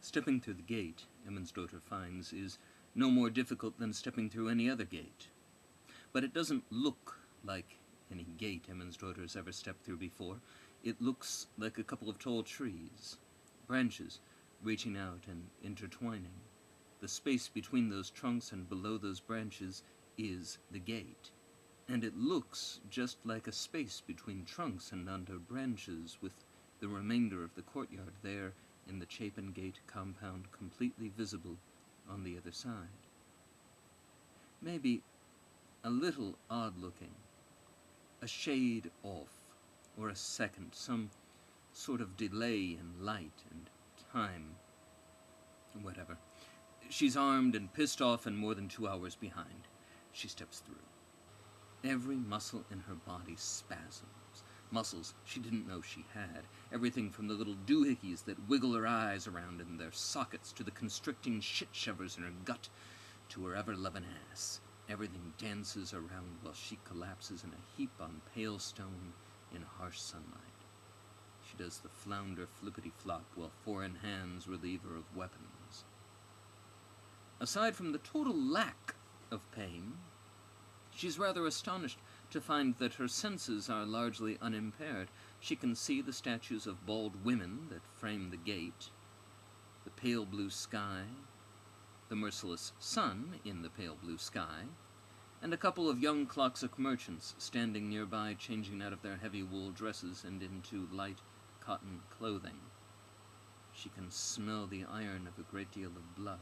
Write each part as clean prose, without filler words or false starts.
Stepping through the gate, Emmonsdottir finds, is no more difficult than stepping through any other gate. But it doesn't look like any gate Emmonsdottir has ever stepped through before. It looks like a couple of tall trees, branches reaching out and intertwining. The space between those trunks and below those branches is the gate. And it looks just like a space between trunks and under branches, with the remainder of the courtyard there in the Chapin Gate compound completely visible on the other side. Maybe a little odd-looking, a shade off, or a second, some sort of delay in light and time. Whatever. She's armed and pissed off and more than 2 hours behind. She steps through. Every muscle in her body spasms. Muscles she didn't know she had. Everything from the little doohickeys that wiggle her eyes around in their sockets to the constricting shit-shovers in her gut to her ever-loving ass. Everything dances around while she collapses in a heap on pale stone in harsh sunlight. She does the flounder flippity-flop while foreign hands relieve her of weapons. Aside from the total lack of pain, she's rather astonished to find that her senses are largely unimpaired. She can see the statues of bald women that frame the gate, the pale blue sky, the merciless sun in the pale blue sky, and a couple of young Cloxic merchants standing nearby changing out of their heavy wool dresses and into light cotton clothing. She can smell the iron of a great deal of blood.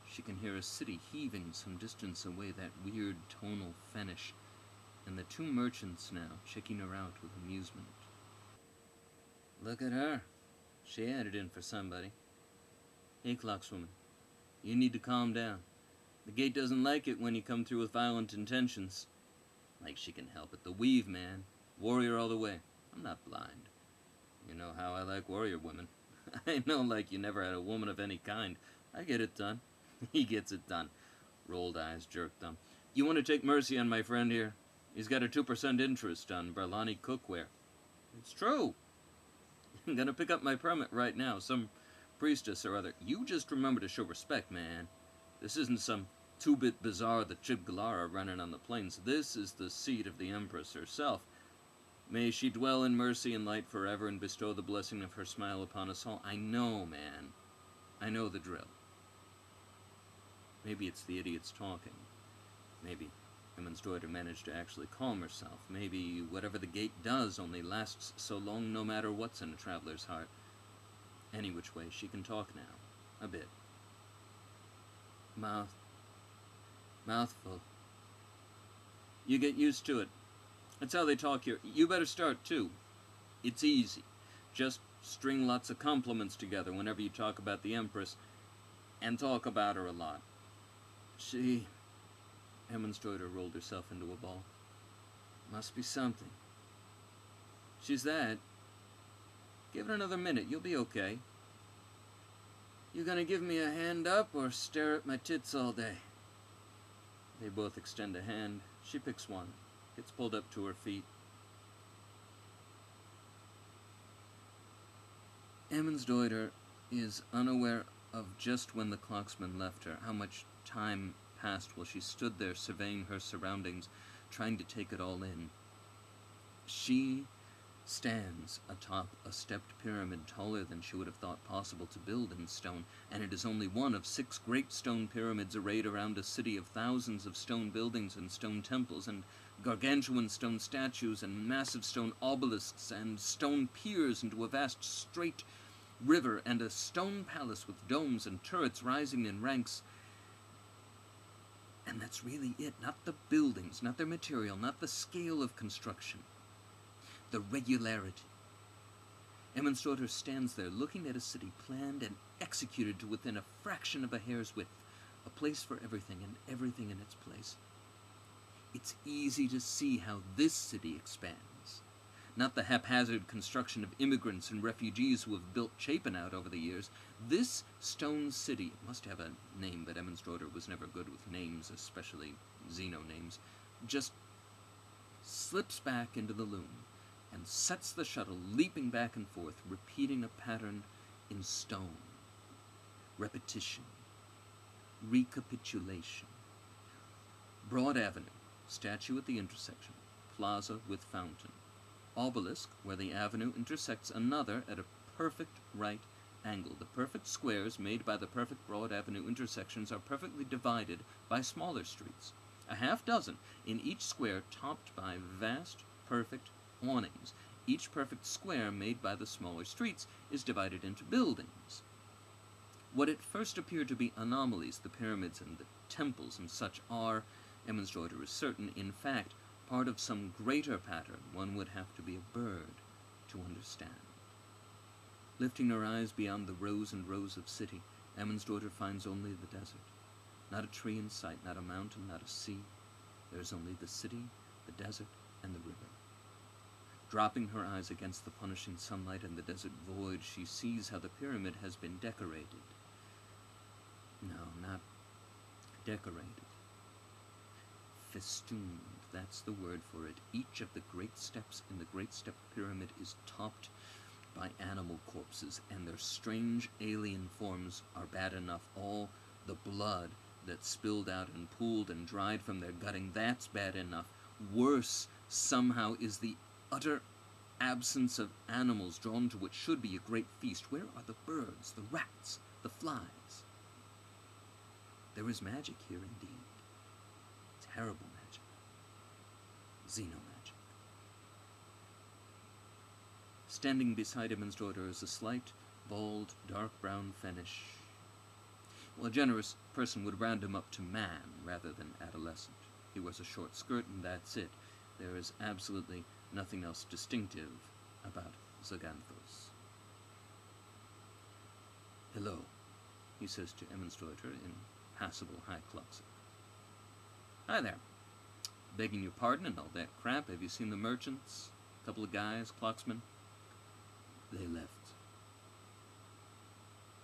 She can hear a city heaving some distance away, that weird tonal finish, and the two merchants now checking her out with amusement. Look at her. She had it in for somebody. Hey, Clockswoman, you need to calm down. The gate doesn't like it when you come through with violent intentions. Like she can help it. The weave, man. Warrior all the way. I'm not blind. You know how I like warrior women. I know like you never had a woman of any kind. I get it done. He gets it done. Rolled eyes, jerk thumb. You want to take mercy on my friend here? He's got a 2% interest on Berlani cookware. It's true. I'm gonna pick up my permit right now. Some priestess or other. You just remember to show respect, man. This isn't some two-bit bazaar that Chib Galara running on the plains. This is the seat of the Empress herself. May she dwell in mercy and light forever and bestow the blessing of her smile upon us all. I know, man. I know the drill. Maybe it's the idiots talking. Maybe Emmonsdottir managed to actually calm herself. Maybe whatever the gate does only lasts so long no matter what's in a traveler's heart. Any which way, she can talk now. A bit. Mouthful. You get used to it. That's how they talk here. You better start, too. It's easy. Just string lots of compliments together whenever you talk about the Empress, and talk about her a lot. She... Emmonsdottir rolled herself into a ball. Must be something. She's that. Give it another minute. You'll be okay. You gonna give me a hand up or stare at my tits all day? They both extend a hand. She picks one. Gets pulled up to her feet. Emmonsdottir is unaware of just when the clocksman left her, how much time passed while she stood there surveying her surroundings, trying to take it all in. She stands atop a stepped pyramid taller than she would have thought possible to build in stone, and it is only one of 6 great stone pyramids arrayed around a city of thousands of stone buildings and stone temples and gargantuan stone statues and massive stone obelisks and stone piers into a vast straight river and a stone palace with domes and turrets rising in ranks. And that's really it. Not the buildings, not their material, not the scale of construction. The regularity. Emmonsdottir stands there looking at a city planned and executed to within a fraction of a hair's width. A place for everything and everything in its place. It's easy to see how this city expands. Not the haphazard construction of immigrants and refugees who have built Chapin out over the years. This stone city must have a name, but Emmonsdottir was never good with names, especially Xeno names. Just slips back into the loom and sets the shuttle leaping back and forth, repeating a pattern in stone. repetition, recapitulation. Broad Avenue, statue at the intersection, plaza with fountain. Obelisk, where the avenue intersects another at a perfect right angle. The perfect squares made by the perfect Broad Avenue intersections are perfectly divided by smaller streets, a half dozen in each square, topped by vast, perfect awnings. Each perfect square made by the smaller streets is divided into buildings. What at first appear to be anomalies, the pyramids and the temples and such, are, Emmonsdeuter is certain, in fact, part of some greater pattern. One would have to be a bird to understand. Lifting her eyes beyond the rows and rows of city, Emmonsdeuter finds only the desert. Not a tree in sight, not a mountain, not a sea. There is only the city, the desert, and the river. Dropping her eyes against the punishing sunlight and the desert void, she sees how the pyramid has been decorated. No, not decorated. Festooned, that's the word for it. Each of the great steps in the Great Step Pyramid is topped by animal corpses, and their strange alien forms are bad enough. All the blood that spilled out and pooled and dried from their gutting, that's bad enough. Worse, somehow, is the utter absence of animals drawn to what should be a great feast. Where are the birds, the rats, the flies? There is magic here indeed. Terrible magic. Xenomagic. Standing beside Emmonsdeuter is a slight, bald, dark brown Fenish. Well, a generous person would round him up to man rather than adolescent. He wears a short skirt, and that's it. There is absolutely nothing else distinctive about Zaganthos. "Hello," he says to Emmonsdeuter in passable high Cloxic. "Hi there. Begging your pardon and all that crap. Have you seen the merchants? A couple of guys, Clocksmen?" "They left."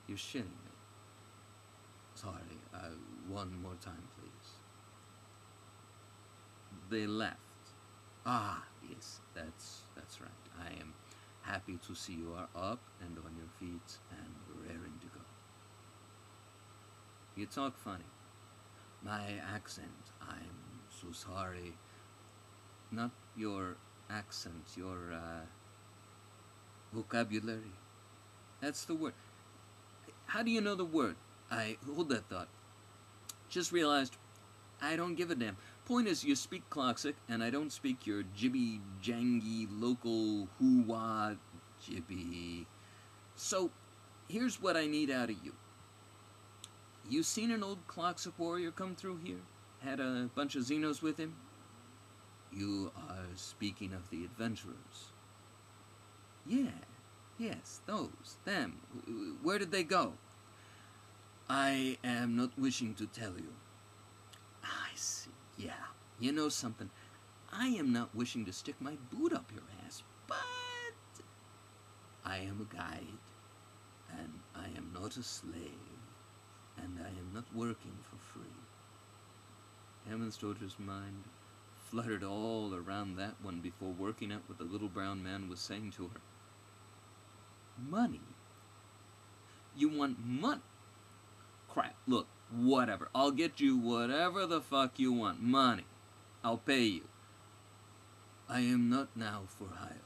"You're shitting me." "Sorry, one more time, please." "They left." "Ah, yes, that's right. I am happy to see you are up and on your feet and raring to go." "You talk funny." "My accent, I'm so sorry." "Not your accent, your, vocabulary." "That's the word." "How do you know the word?" Hold that thought. Just realized I don't give a damn. Point is, you speak Cloxic, and I don't speak your jibby-jangy, local, hoo-wah jibby. So, here's what I need out of you. You seen an old Cloxic warrior come through here? Had a bunch of Xenos with him? You are speaking of the adventurers. Yeah, yes, them. Where did they go? I am not wishing to tell you. I see, yeah. You know something? I am not wishing to stick my boot up your ass, but I am a guide, and I am not a slave, and I am not working for free. Emmonsdeuter's mind fluttered all around that one before working out what the little brown man was saying to her. Money? You want money? Crap, look, whatever. I'll get you whatever the fuck you want. Money. I'll pay you. I am not now for hire.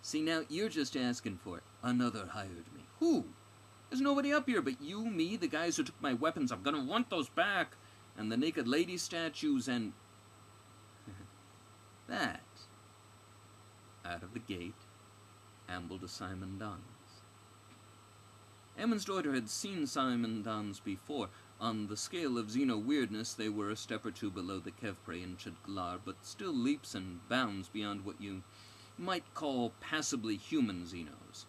See, now, you're just asking for it. Another hired me. Who? There's nobody up here but you, me, the guys who took my weapons. I'm gonna want those back. And the naked lady statues and... that. Out of the gate ambled a Simon Dons. Emmonsdeuter had seen Simon Dons before. On the scale of Xeno-weirdness, they were a step or two below the Kevpre and Chudglar, but still leaps and bounds beyond what you might call passably human Xenos.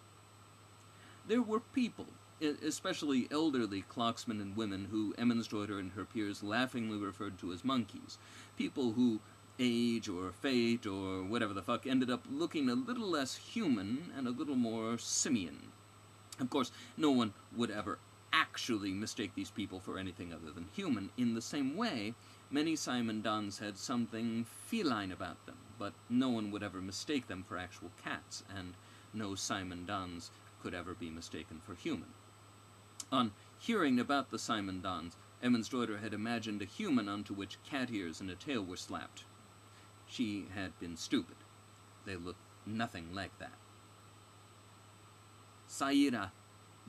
There were people, especially elderly Clocksmen and women, who Emmonsdeuter and her peers laughingly referred to as monkeys. People who age or fate or whatever the fuck ended up looking a little less human and a little more simian. Of course, no one would ever actually mistake these people for anything other than human. In the same way, many Simon Dons had something feline about them, but no one would ever mistake them for actual cats, and no Simon Dons could ever be mistaken for human. On hearing about the Simon Dons, Ermenstruder had imagined a human onto which cat ears and a tail were slapped. She had been stupid. They looked nothing like that. Saira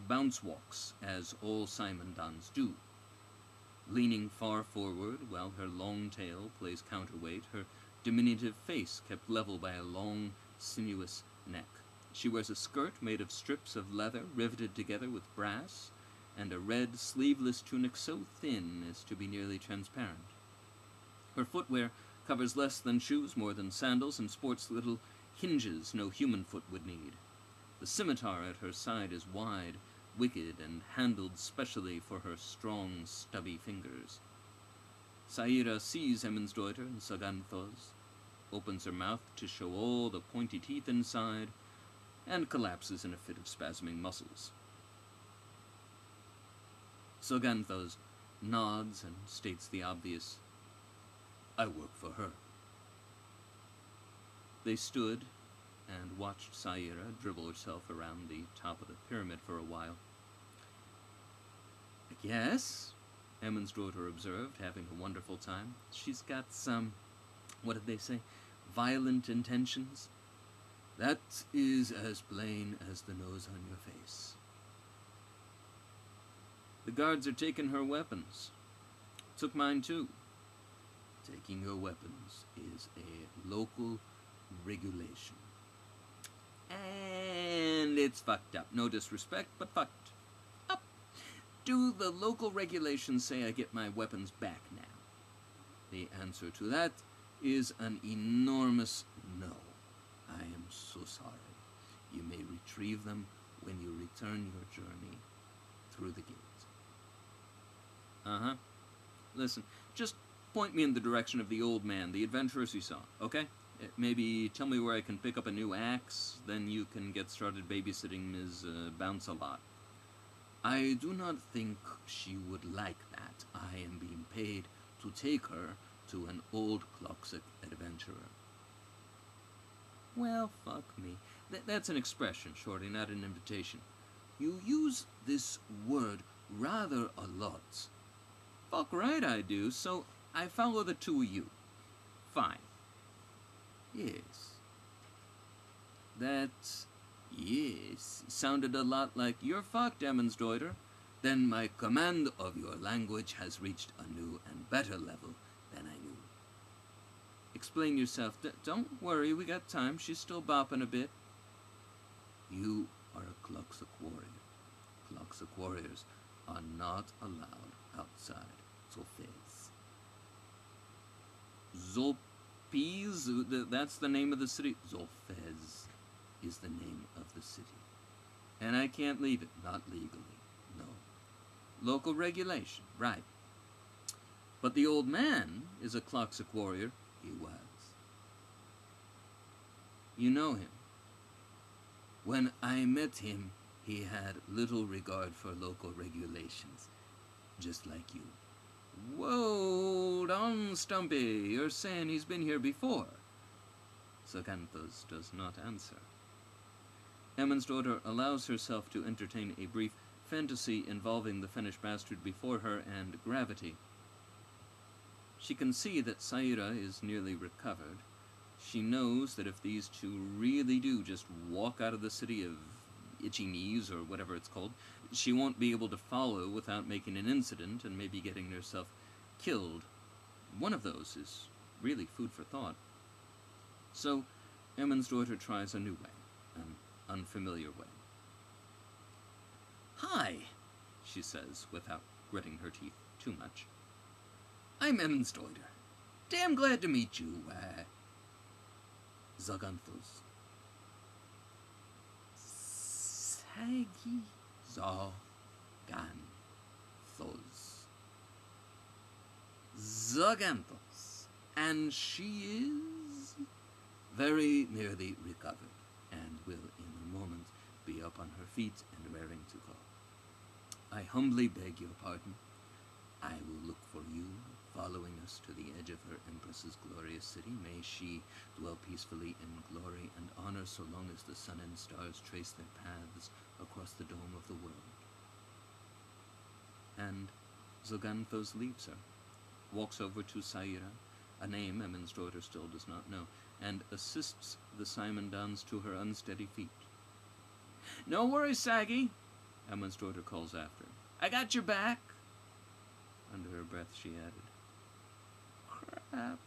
bounce walks, as all Simon Dons do. Leaning far forward while her long tail plays counterweight, her diminutive face kept level by a long, sinuous neck. She wears a skirt made of strips of leather riveted together with brass, and a red, sleeveless tunic so thin as to be nearly transparent. Her footwear covers less than shoes, more than sandals, and sports little hinges no human foot would need. The scimitar at her side is wide, wicked, and handled specially for her strong, stubby fingers. Saira sees Ermenstruder and Saganthos, opens her mouth to show all the pointy teeth inside, and collapses in a fit of spasming muscles. Saganthos nods and states the obvious. I work for her. They stood and watched Saira dribble herself around the top of the pyramid for a while. Yes, Ermenstruder observed, having a wonderful time. She's got some, what did they say, violent intentions? That is as plain as the nose on your face. The guards are taking her weapons. Took mine too. Taking your weapons is a local regulation. And it's fucked up. No disrespect, but fucked up. Do the local regulations say I get my weapons back now? The answer to that is an enormous no. I am so sorry. You may retrieve them when you return your journey through the gate. Uh-huh. Listen, just point me in the direction of the old man, the adventurers you saw, okay? Maybe tell me where I can pick up a new axe, then you can get started babysitting Ms. Bounce-A-Lot. I do not think she would like that. I am being paid to take her to an old Cloxic adventurer. Well, fuck me. That's an expression, Shorty, not an invitation. You use this word rather a lot. Fuck right I do, so I follow the two of you. Fine. Yes. That, yes, sounded a lot like you're fucked, Ermenstruder. Then my command of your language has reached a new and better level than I knew. Explain yourself. Don't worry, we got time. She's still bopping a bit. You are a Cloxic warrior. Cloxic warriors are not allowed outside Zolfez. Zolpes, that's the name of the city. Zolfez is the name of the city. And I can't leave it, not legally, no. Local regulation, right. But the old man is a Cloxic warrior. He was. You know him. When I met him, he had little regard for local regulations, just like you. Whoa, Don Stumpy, you're saying he's been here before? Saganthos does not answer. Ermenstruder allows herself to entertain a brief fantasy involving the Finnish bastard before her and gravity. She can see that Saira is nearly recovered. She knows that if these two really do just walk out of the city of Itchy Knees, or whatever it's called, she won't be able to follow without making an incident and maybe getting herself killed. One of those is really food for thought. So, Ermenstruder tries a new way, an unfamiliar way. Hi, she says, without gritting her teeth too much. I'm Ermenstruder. Damn glad to meet you, Zaganthos. Sagi Zaganthos. Zaganthos. And she is very nearly recovered, and will in a moment be up on her feet and raring to go. I humbly beg your pardon. I will look for you, following us to the edge of her Empress's glorious city. May she dwell peacefully in glory and honor so long as the sun and stars trace their paths across the dome of the world. and Zoganthos leaves her, walks over to Saira, a name Emin's daughter still does not know, and assists the Simondons to her unsteady feet. "No worries, Saggy," Emin's daughter calls after. "I got your back." Under her breath she added, "Crap."